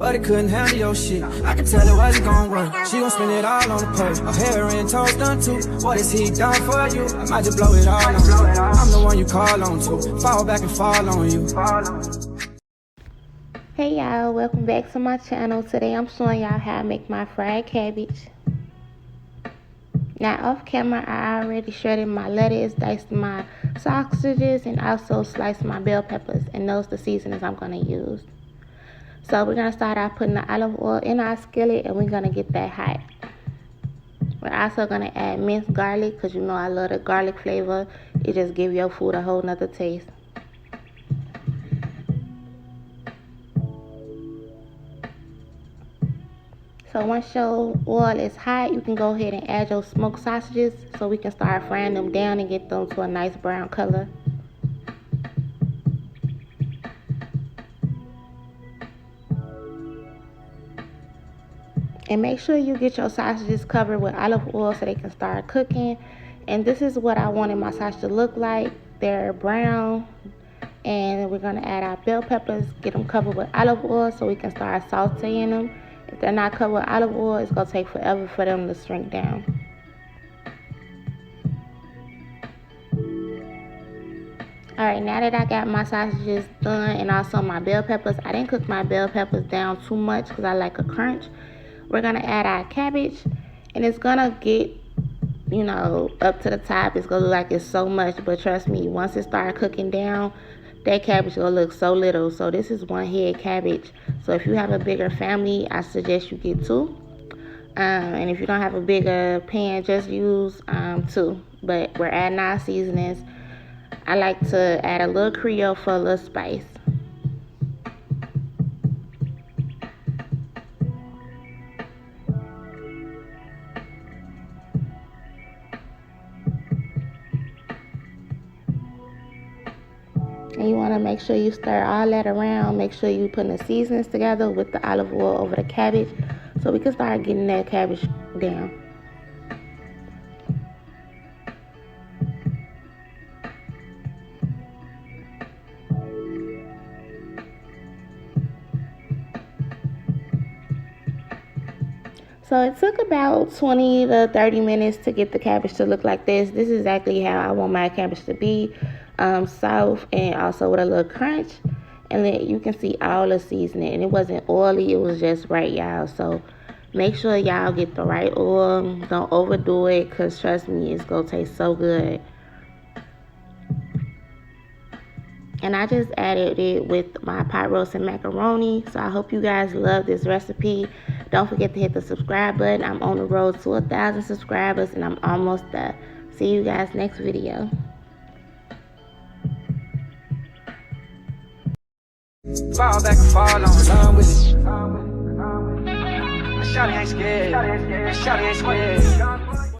But it couldn't handle your shit. I can tell it wasn't gonna work. She gon' spend it all on the purse. Her hair and toes done too. What is he done for you? I might just blow it all on you. I'm the one you call on to. Fall back and fall on you. Hey y'all, welcome back to my channel. Today I'm showing y'all how I make my fried cabbage. Now off camera I already shredded my lettuce, diced my sausages, and also sliced my bell peppers, and those the seasonings I'm gonna use. So we're going to start out putting the olive oil in our skillet, and we're going to get that hot. We're also going to add minced garlic, because you know I love the garlic flavor. It just gives your food a whole nother taste. So once your oil is hot, you can go ahead and add your smoked sausages so we can start frying them down and get them to a nice brown color. And make sure you get your sausages covered with olive oil so they can start cooking. And this is what I wanted my sausage to look like. They're brown. And we're going to add our bell peppers, get them covered with olive oil so we can start sauteing them. If they're not covered with olive oil, it's going to take forever for them to shrink down. Alright, now that I got my sausages done and also my bell peppers, I didn't cook my bell peppers down too much because I like a crunch. We're going to add our cabbage, and it's going to get, you know, up to the top. It's going to look like it's so much, but trust me, once it starts cooking down, that cabbage will look so little. So this is one head cabbage. So if you have a bigger family, I suggest you get two. And if you don't have a bigger pan, just use two. But we're adding our seasonings. I like to add a little Creole for a little spice. And you want to make sure you stir all that around. Make sure you put the seasonings together with the olive oil over the cabbage so we can start getting that cabbage down. So it took about 20 to 30 minutes to get the cabbage to look like this. This is exactly how I want my cabbage to be. Soft and also with a little crunch. And then you can see all the seasoning. And it wasn't oily, it was just right, y'all. So make sure y'all get the right oil. Don't overdo it, because trust me, it's going to taste so good. And I just added it with my pot roast and macaroni. So I hope you guys love this recipe. Don't forget to hit the subscribe button. I'm on the road to 1,000 subscribers, and I'm almost there. See you guys next video. Fall back and fall on, run with it. Shawty ain't scared. Shawty ain't scared.